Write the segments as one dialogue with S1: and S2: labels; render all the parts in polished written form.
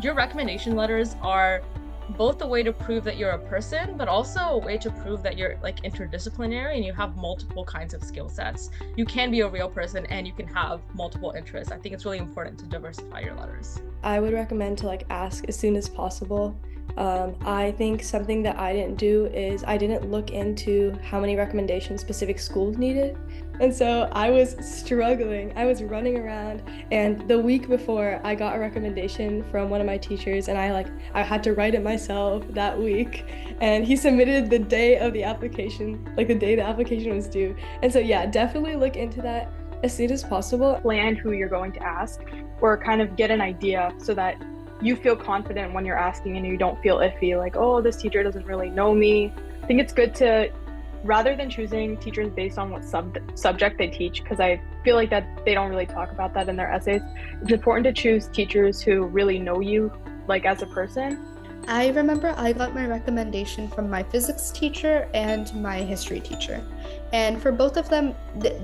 S1: Your recommendation letters are both a way to prove that you're a person, but also a way to prove that you're like interdisciplinary and you have multiple kinds of skill sets. You can be a real person and you can have multiple interests. I think it's really important to diversify your letters.
S2: I would recommend to ask as soon as possible. I think something that I didn't do is I didn't look into how many recommendations specific schools needed. And so I was struggling. I was running around, and the week before I got a recommendation from one of my teachers, and I had to write it myself that week. And he submitted the day of the application, like the day the application was due. And so yeah, definitely look into that as soon as possible.
S3: Plan who you're going to ask, or kind of get an idea so that you feel confident when you're asking and you don't feel iffy, like, oh, this teacher doesn't really know me. I think it's good to, rather than choosing teachers based on what subject they teach, because I feel like that they don't really talk about that in their essays, it's important to choose teachers who really know you, like as a person.
S4: I remember I got my recommendation from my physics teacher and my history teacher. And for both of them,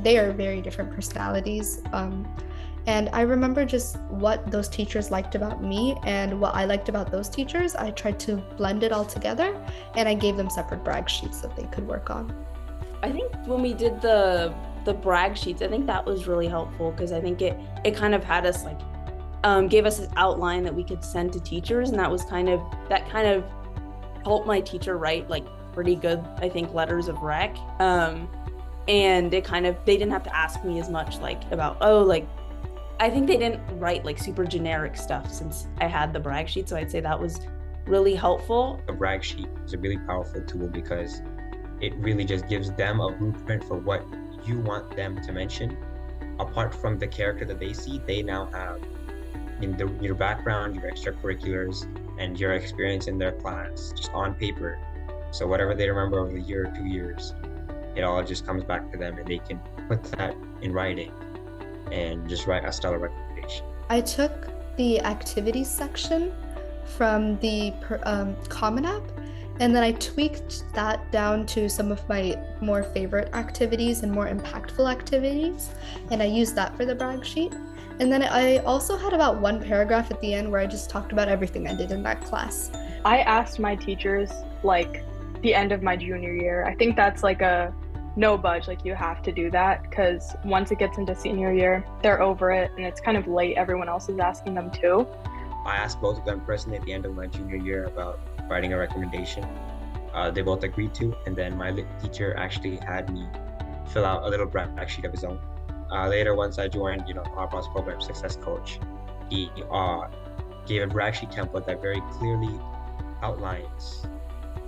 S4: they are very different personalities. And I remember just what those teachers liked about me and what I liked about those teachers. I tried to blend it all together, and I gave them separate brag sheets that they could work on.
S5: I think when we did the brag sheets, I think that was really helpful because I think it kind of had us gave us an outline that we could send to teachers, and that kind of helped my teacher write pretty good, I think, letters of rec. And they didn't have to ask me as much about, I think they didn't write super generic stuff since I had the brag sheet. So I'd say that was really helpful.
S6: A brag sheet is a really powerful tool because it really just gives them a blueprint for what you want them to mention. Apart from the character that they see, they now have in your background, your extracurriculars, and your experience in their class just on paper. So whatever they remember over the year or 2 years, it all just comes back to them and they can put that in writing and just write a stellar recommendation.
S4: I took the activities section from the Common App, and then I tweaked that down to some of my more favorite activities and more impactful activities, and I used that for the brag sheet. And then I also had about one paragraph at the end where I just talked about everything I did in that class.
S3: I asked my teachers the end of my junior year. I think that's a no budge, you have to do that, because once it gets into senior year, they're over it and it's kind of late. Everyone else is asking them too.
S6: I asked both of them personally at the end of my junior year about writing a recommendation. They both agreed to, and then my lit teacher actually had me fill out a little brag sheet of his own. Later, once I joined, Harpaw's program success coach, he gave a brag sheet template that very clearly outlines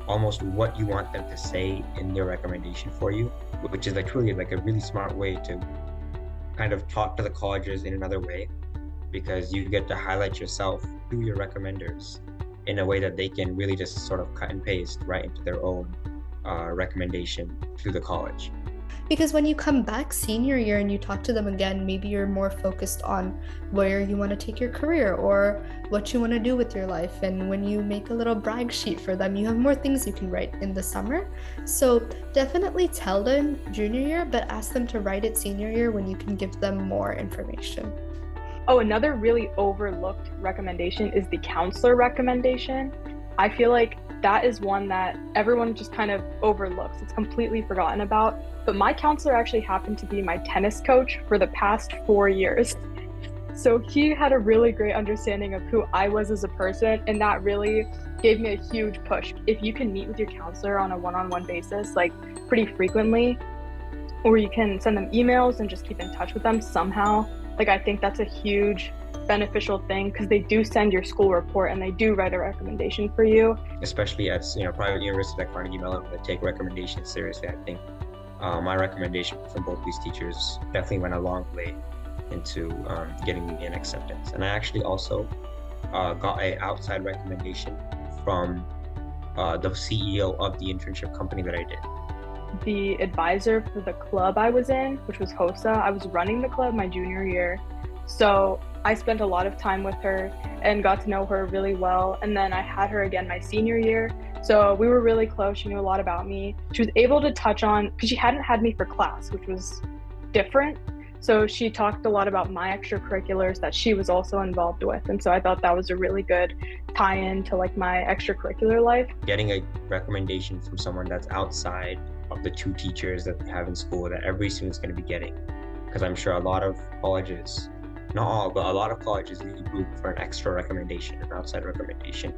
S6: almost what you want them to say in their recommendation for you, which is truly a really smart way to kind of talk to the colleges in another way, because you get to highlight yourself through your recommenders in a way that they can really just sort of cut and paste right into their own recommendation to the college.
S4: Because when you come back senior year and you talk to them again, maybe you're more focused on where you want to take your career or what you want to do with your life. And when you make a little brag sheet for them, you have more things you can write in the summer. So definitely tell them junior year, but ask them to write it senior year when you can give them more information.
S3: Oh, another really overlooked recommendation is the counselor recommendation. I feel like that is one that everyone just kind of overlooks. It's completely forgotten about. But my counselor actually happened to be my tennis coach for the past 4 years. So he had a really great understanding of who I was as a person, and that really gave me a huge push. If you can meet with your counselor on a one-on-one basis, pretty frequently, or you can send them emails and just keep in touch with them somehow, I think that's a huge beneficial thing, because they do send your school report and they do write a recommendation for you. Especially
S6: at private universities like Carnegie Mellon, that take recommendations seriously. I think my recommendation from both these teachers definitely went a long way into getting me an acceptance. And I actually also got an outside recommendation from the CEO of the internship company that I did.
S3: The advisor for the club I was in, which was HOSA, I was running the club my junior year. So I spent a lot of time with her and got to know her really well. And then I had her again my senior year. So we were really close. She knew a lot about me. She was able to touch on, because she hadn't had me for class, which was different. So she talked a lot about my extracurriculars that she was also involved with. And so I thought that was a really good tie-in to like my extracurricular life.
S6: Getting a recommendation from someone that's outside of the two teachers that they have in school that every student's going to be getting. Because I'm sure a lot of colleges, not all, but a lot of colleges need group for an extra recommendation, an outside recommendation.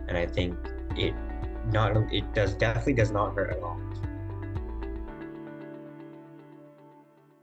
S6: And I think it definitely does not hurt at all